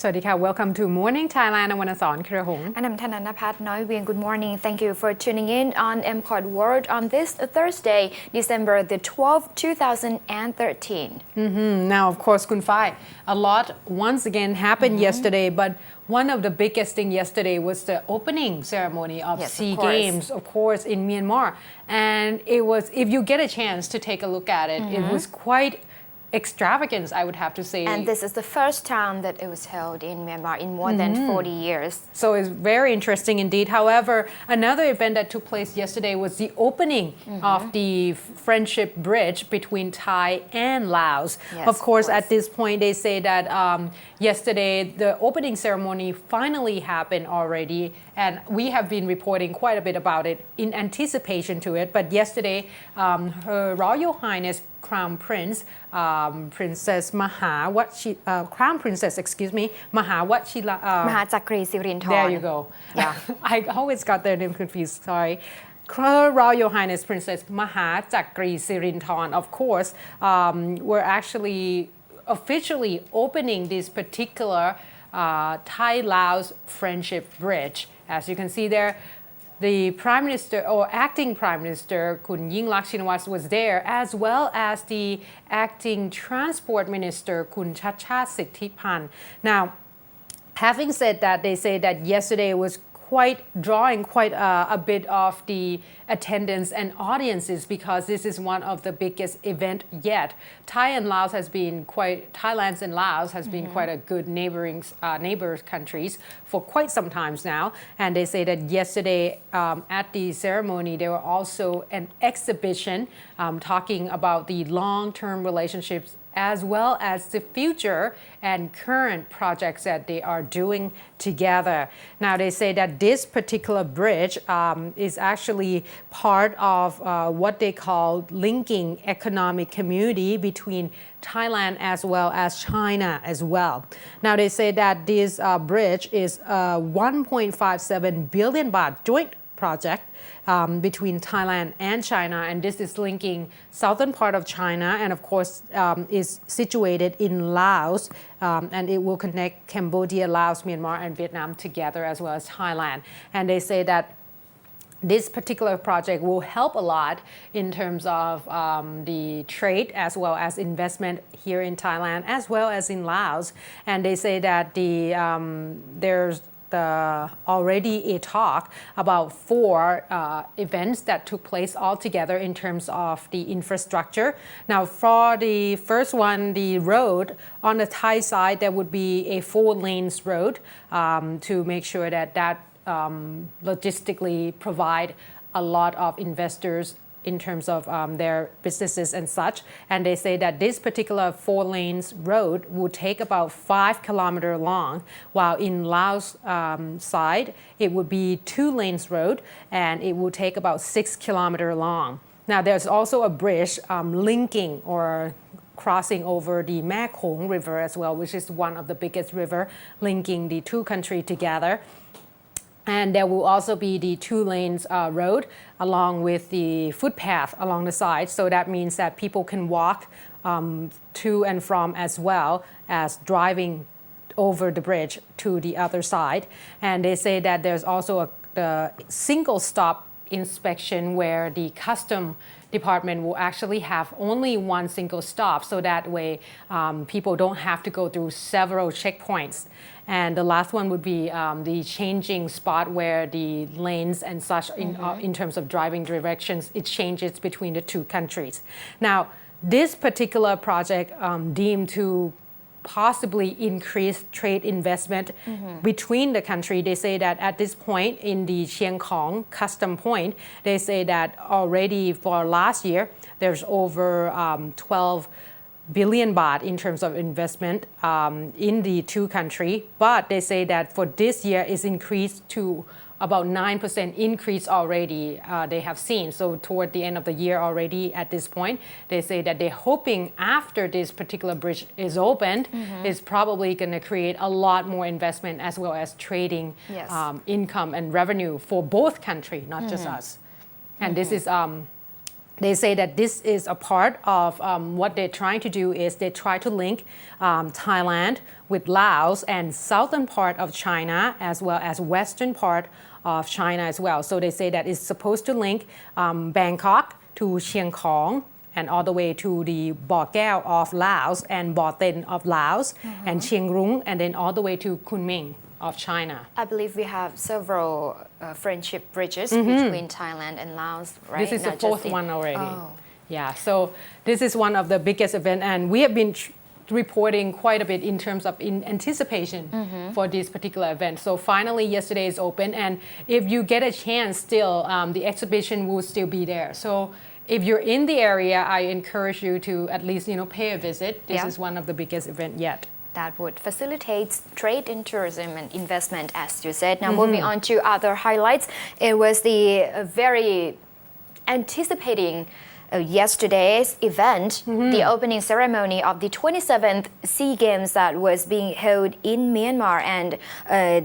สวัสดีค่ะ Welcome to Morning Thailand อวรรณสอนเครือหงส์ And I'm Thananapat Noyvian. Good morning. Thank you for tuning in on MCOT World on this Thursday, December the 12th, 2013. Now, of course, Kun Fai, a lot once again happened yesterday, but one of the biggest thing yesterday was the opening ceremony of Yes, SEA of course. Games, of course, in Myanmar. And it was, if you get a chance to take a look at it, it was quite extravagant, I would have to say. And this is the first time that it was held in Myanmar in more than 40 years. So it's very interesting indeed. However, another event that took place yesterday was the opening of the friendship bridge between Thai and Laos. Yes, of course, of course. at this point, they say that yesterday the opening ceremony finally happened already, and we have been reporting quite a bit about it in anticipation to it. But yesterday, Her Royal Highness Crown Prince, Princess Maha, Crown Princess, excuse me, Maha Maha Chakri Sirindhorn. There you go. Yeah. I always got their name confused, sorry. Her Royal Highness Princess Maha Chakri Sirindhorn, of course, were actually officially opening this particular Thai-Lao Friendship Bridge. As you can see there, the Prime Minister or Acting Prime Minister Kun Yingluck Shinawatra was there, as well as the Acting Transport Minister Kun Chhatchhat Sittipan. Now, having said that, they say that yesterday was drawing quite a bit of the attendance and audiences because this is one of the biggest event yet. Thailand and Laos has been quite a good neighbor countries for quite some times now. And they say that yesterday at the ceremony, there were also an exhibition talking about the long-term relationships as well as the future and current projects that they are doing together. Now, they say that this particular bridge is actually part of what they call linking economic community between Thailand as well as China as well. Now, they say that this bridge is a 1.57 billion baht joint project between Thailand and China, and this is linking southern part of China and of course is situated in Laos, and it will connect Cambodia, Laos, Myanmar and Vietnam together as well as Thailand. And they say that this particular project will help a lot in terms of the trade as well as investment here in Thailand as well as in Laos. And they say that there's already a talk about 4 events that took place altogether in terms of the infrastructure. Now, for the first one, the road on the Thai side, there would be a 4 lanes road to make sure that logistically provide a lot of investors in terms of their businesses and such. And they say that this particular 4 lanes road would take about 5 kilometers long, while in Laos side, it would be 2 lanes road and it would take about 6 kilometers long. Now, there's also a bridge linking or crossing over the Mekong River as well, which is one of the biggest river linking the 2 countries together. And there will also be the 2 lanes road along with the footpath along the side. So that means that people can walk to and from as well as driving over the bridge to the other side. And they say that there's also the single stop inspection where the custom department will actually have only 1 single stop, so that way people don't have to go through several checkpoints. And the last one would be the changing spot where the lanes and such in terms of driving directions, it changes between the 2 countries. Now, this particular project deemed to possibly increase trade investment between the country. They say that at this point in the Chiang Khong custom point, they say that already for last year, there's over 12 billion baht in terms of investment in the 2 countries. But they say that for this year is increased to about 9% increase already they have seen. So toward the end of the year already at this point, they say that they're hoping after this particular bridge is opened, is probably going to create a lot more investment as well as trading income and revenue for both countries, not just us. And this is they say that this is a part of what they're trying to do is they try to link Thailand with Laos and southern part of China as well as western part of China as well. So they say that it's supposed to link Bangkok to Chiang Khong and all the way to the Bo Kaeo of Laos and Bo Ten of Laos and Chiang Rung and then all the way to Kunming of China. I believe we have several friendship bridges between Thailand and Laos, right? This is the Not fourth just one already. Oh. Yeah, so this is one of the biggest events, and we have been reporting quite a bit in terms of in anticipation for this particular event. So finally, yesterday is open, and if you get a chance, still the exhibition will still be there. So if you're in the area, I encourage you to at least pay a visit. This is one of the biggest event yet. That would facilitate trade in tourism and investment, as you said. Now, moving on to other highlights, it was the very anticipating yesterday's event, the opening ceremony of the 27th SEA Games that was being held in Myanmar, and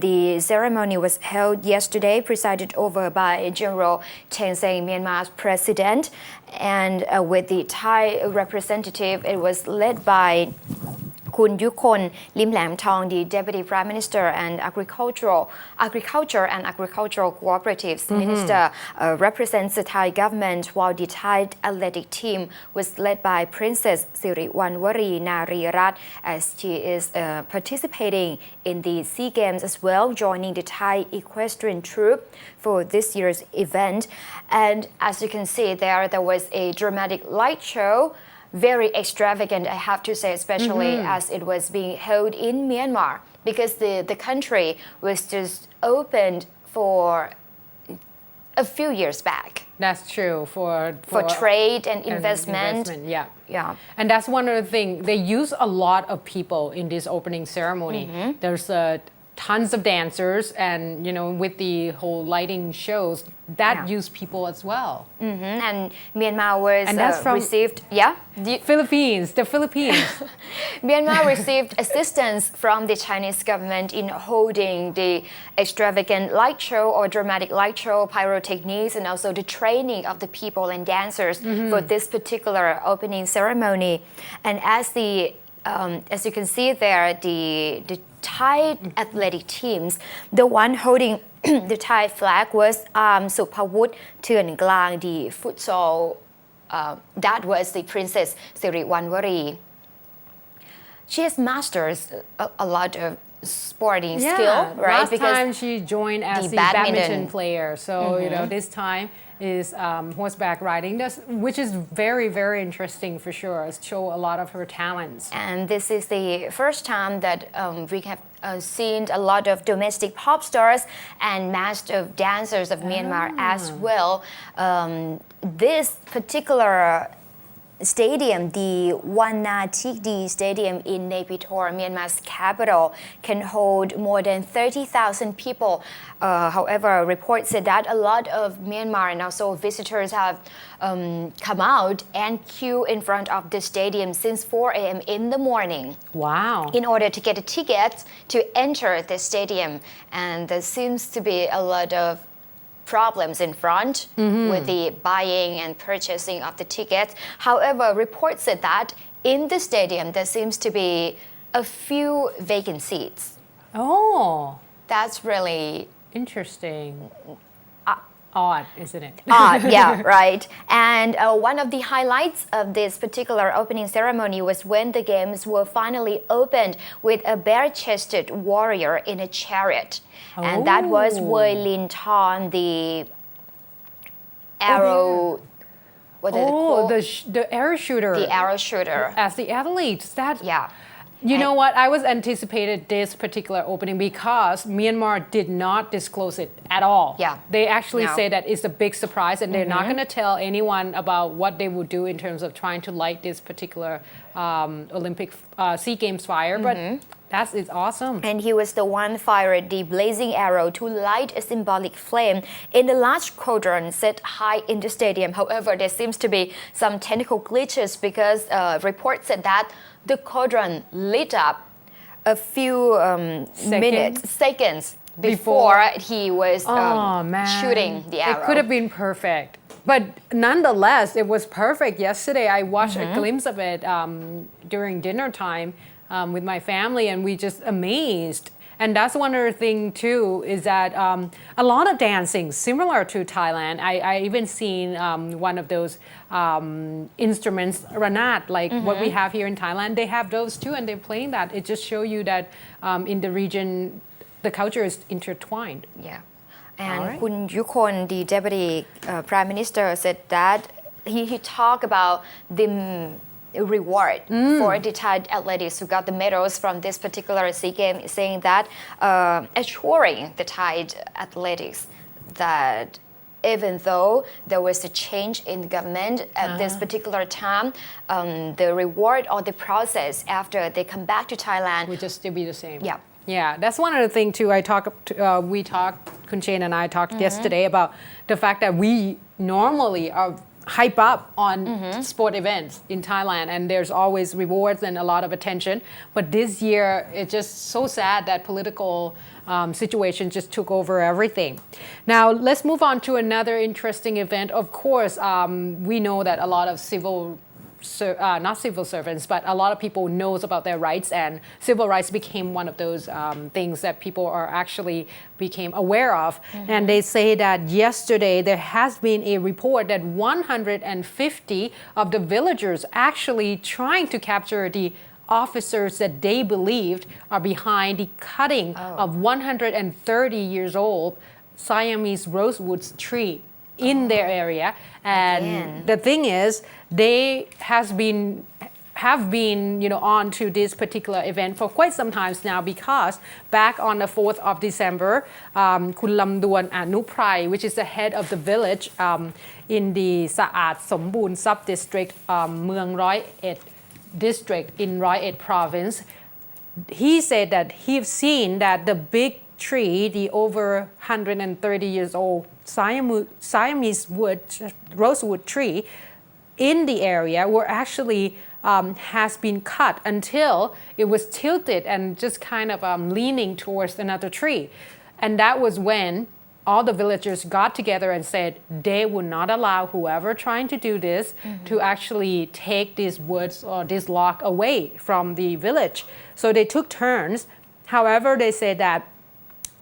the ceremony was held yesterday, presided over by General Thein Sein, Myanmar's president, and with the Thai representative, it was led by Kun Yukon Lim Lam Thong, the Deputy Prime Minister and Agriculture and Agricultural Cooperatives Minister, represents the Thai government, while the Thai athletic team was led by Princess Sirindhorn Narirat, as she is participating in the SEA Games as well, joining the Thai equestrian troupe for this year's event. And as you can see there was a dramatic light show, very extravagant, I have to say, especially as it was being held in Myanmar, because the country was just opened for a few years back. That's true for trade and investment. Yeah. And that's one of the things. They use a lot of people in this opening ceremony. There's tons of dancers, and with the whole lighting shows that use people as well. And Myanmar was and that's from received the Philippines. Myanmar received assistance from the Chinese government in holding the extravagant light show or dramatic light show, pyrotechnics, and also the training of the people and dancers for this particular opening ceremony. And as you can see there, the Thai athletic teams, the one holding the Thai flag was Supawut Thuen Klang, the futsal, that was the Princess Sirindhorn. She has masters a lot of sporting skill, right? Last time she joined as the badminton player. So, this time is horseback riding, which is very, very interesting for sure. Show a lot of her talents. And this is the first time that we have seen a lot of domestic pop stars and master dancers of Myanmar as well. This particular stadium, the Wanatikdi Stadium in Naypyidaw, Myanmar's capital, can hold more than 30,000 people. However, reports said that a lot of Myanmar and also visitors have come out and queue in front of the stadium since 4 a.m. in the morning. Wow. In order to get a ticket to enter the stadium. And there seems to be a lot of problems in front with the buying and purchasing of the tickets. However, reports said that in the stadium there seems to be a few vacant seats. Oh, that's really interesting. Odd, isn't it? Odd, yeah, right. And one of the highlights of this particular opening ceremony was when the games were finally opened with a bare-chested warrior in a chariot. And that was Wei Lin Thon, the arrow... the arrow shooter. The arrow shooter. As the athletes. Yeah. You know what? I was anticipated this particular opening because Myanmar did not disclose it at all. Yeah. They actually say that it's a big surprise, and they're not going to tell anyone about what they will do in terms of trying to light this particular Olympic SEA Games fire. But that is awesome. And he was the one fired the blazing arrow to light a symbolic flame in the large quadrant set high in the stadium. However, there seems to be some technical glitches because reports said that the quadrant lit up a few seconds before he was shooting the arrow. It could have been perfect. But nonetheless, it was perfect. Yesterday, I watched a glimpse of it during dinner time with my family, and we just amazed. And that's one other thing too, is that a lot of dancing, similar to Thailand. I even seen one of those instruments, ranat, like what we have here in Thailand. They have those too, and they're playing that. It just shows you that in the region, the culture is intertwined. Yeah. And All right. Kun Yukon, the deputy prime minister, said that he talked about the reward for the Thai athletes who got the medals from this particular SEA Games, saying that assuring the Thai athletics that even though there was a change in the government at this particular time, the reward or the process after they come back to Thailand Would just still be the same. Yeah. Yeah, that's one of the things too. We talked, Kun Chen and I talked yesterday about the fact that we normally are hype up on sport events in Thailand, and there's always rewards and a lot of attention. But this year, it's just so sad that political situation just took over everything. Now, let's move on to another interesting event. Of course, we know that a lot of not civil servants, but a lot of people knows about their rights, and civil rights became one of those things that people are actually became aware of. And they say that yesterday there has been a report that 150 of the villagers actually trying to capture the officers that they believed are behind the cutting of 130 years old Siamese Rosewood tree in their area. And the thing is, they have been on to this particular event for quite some time now, because back on the 4th of December, Kun Lamduan Anuprai, which is the head of the village in the Sa'at Sombun sub-district, Mueang Roiet district in Roiet province, he said that he's seen that the big tree, the over 130 years old Siamese rosewood tree in the area were actually has been cut until it was tilted and just kind of leaning towards another tree. And that was when all the villagers got together and said they would not allow whoever trying to do this to actually take these woods or this log away from the village. So they took turns. However, they said that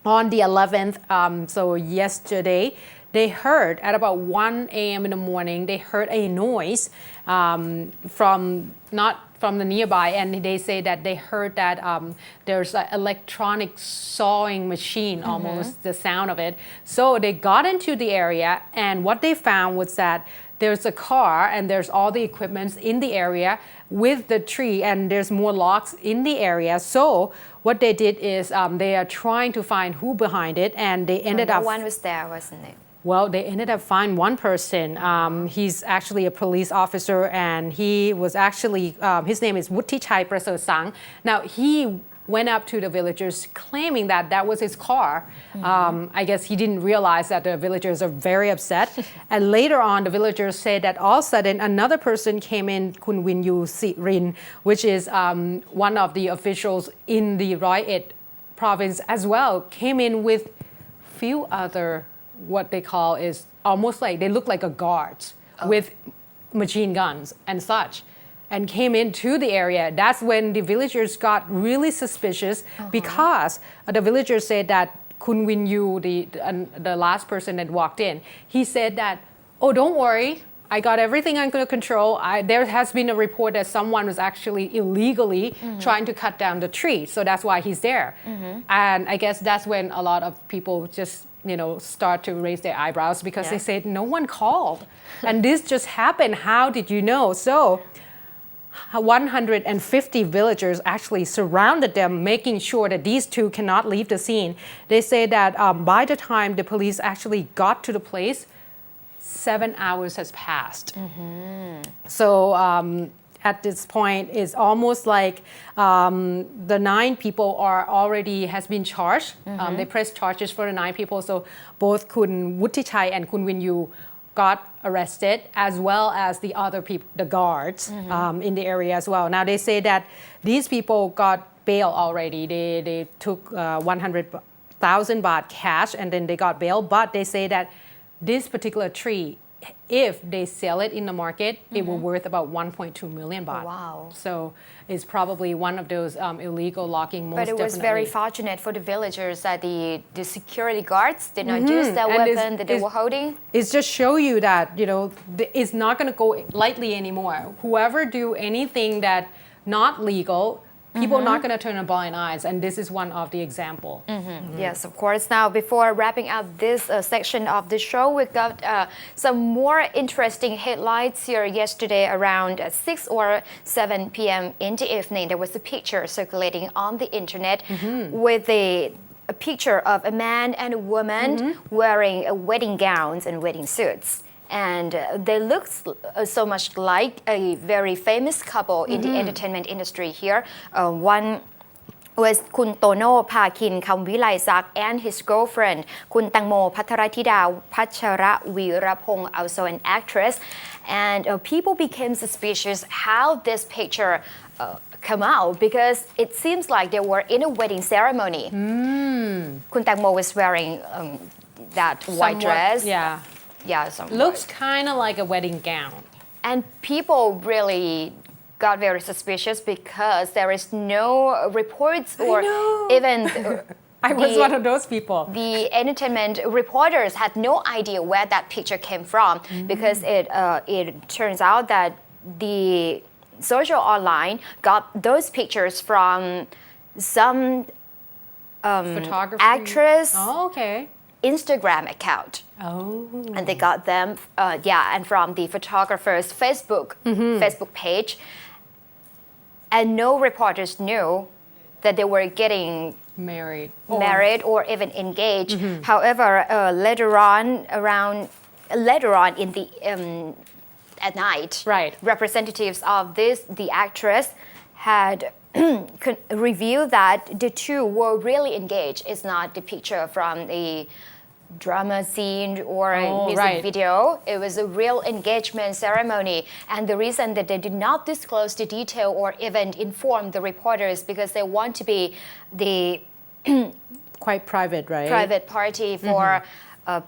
on the 11th, so yesterday, they heard at about 1 a.m. in the morning, they heard a noise not from the nearby, and they say that they heard that there's an electronic sawing machine, almost the sound of it. So they got into the area, and what they found was that there's a car and there's all the equipments in the area with the tree, and there's more logs in the area. So what they did is they are trying to find who behind it, and they ended up. No one was there, wasn't it? Well, they ended up finding one person. He's actually a police officer, and he was actually his name is Wuttichai Prasosang. Now he went up to the villagers claiming that that was his car. I guess he didn't realize that the villagers are very upset. And later on, the villagers said that all of a sudden another person came in, Kun Winyu Sirin, which is one of the officials in the Roiet province as well, came in with few other, what they call is almost like, they look like a guards with machine guns and such, and came into the area. That's when the villagers got really suspicious because the villagers said that Kun Winyu, the last person that walked in, he said that, oh, don't worry, I got everything under control. There has been a report that someone was actually illegally trying to cut down the tree, so that's why he's there. And I guess that's when a lot of people just start to raise their eyebrows, because they said no one called and this just happened. How did you know? So 150 villagers actually surrounded them, making sure that these two cannot leave the scene. They say that by the time the police actually got to the place, 7 hours has passed. So at this point, it's almost like the 9 people has been charged. They pressed charges for the 9 people. So both Kun Wuttichai and Kun Winyu got arrested, as well as the other people, the guards in the area as well. Now they say that these people got bail already. They took 100,000 baht cash, and then they got bail. But they say that this particular tree if they sell it in the market, it will worth about 1.2 million baht. Wow. So it's probably one of those illegal logging. Most But it was very definitely. fortunate for the villagers that the security guards did not use that And weapon that they were holding. It's just show you that, it's not going to go lightly anymore. Whoever do anything that not legal, people are not going to turn a blind eyes. And this is one of the example. Yes, of course. Now, before wrapping up this section of the show, we got some more interesting headlines here yesterday around 6 or 7 p.m. in the evening. There was a picture circulating on the internet with a picture of a man and a woman wearing wedding gowns and wedding suits. And they look so much like a very famous couple in the entertainment industry here. One was Kun Tono Pakin Kamvilaisak and his girlfriend Kun Tangmo Patharatida Pachara Virapong, also an actress. And people became suspicious how this picture come out because it seems like they were in a wedding ceremony. Kun Tangmo was wearing that white dress. Yeah, looks kind of like a wedding gown. And people really got very suspicious because there is no reports or even I was one of those people. The entertainment reporters had no idea where that picture came from because it turns out that the social online got those pictures from some Photography. actress Oh, okay. Instagram account. Oh. And they got them, and from the photographer's Facebook page. And no reporters knew that they were getting married or even engaged. However, later on in the at night, representatives of the actress had revealed that the two were really engaged. It's not the picture from a drama scene or a music video. It was a real engagement ceremony. And the reason that they did not disclose the detail or even inform the reporters because they want to be the quite private, right? Private party for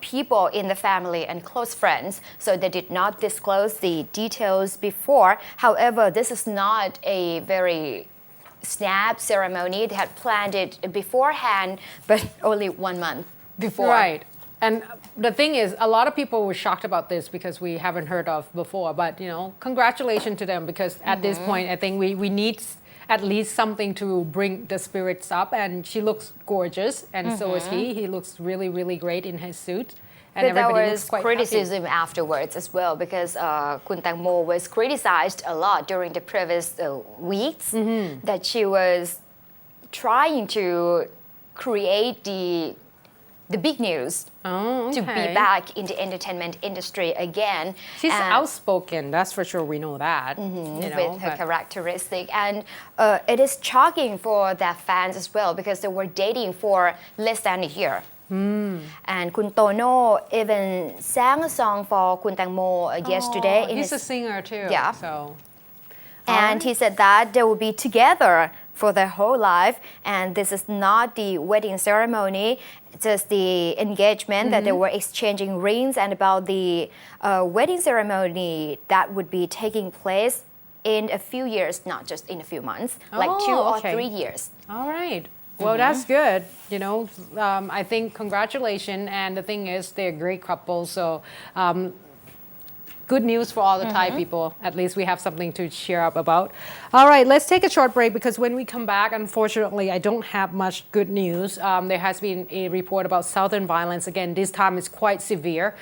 people in the family and close friends. So they did not disclose the details before. However, this is not a very snap ceremony. They had planned it beforehand, but only 1 month before. Right. And the thing is, a lot of people were shocked about this because we haven't heard of before. But, congratulations to them because at this point, I think we need at least something to bring the spirits up. And she looks gorgeous, and so is he. He looks really, really great in his suit. And but there was quite criticism happy. afterwards as well because Kun Tangmo was criticized a lot during the previous weeks that she was trying to create the big news to be back in the entertainment industry again. She's outspoken, that's for sure, we know that. With her characteristic. And it is shocking for their fans as well because they were dating for less than a year. And Kun Tono even sang a song for Kun Tangmo yesterday. He's a singer too. Yeah. So. And he said that they will be together for their whole life. And this is not the wedding ceremony, it's just the engagement that they were exchanging rings and about the wedding ceremony that would be taking place in a few years, not just in a few months, like 2 or 3 years. All right. Well, that's good. I think congratulations. And the thing is, they're a great couple. So good news for all the Thai people. At least we have something to cheer up about. All right, let's take a short break because when we come back, unfortunately, I don't have much good news. There has been a report about southern violence. Again, this time it's quite severe.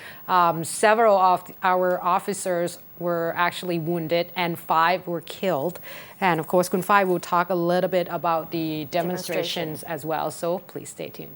Several of our officers were actually wounded and 5 were killed. And of course, Kun Phai will talk a little bit about the demonstrations as well. So please stay tuned.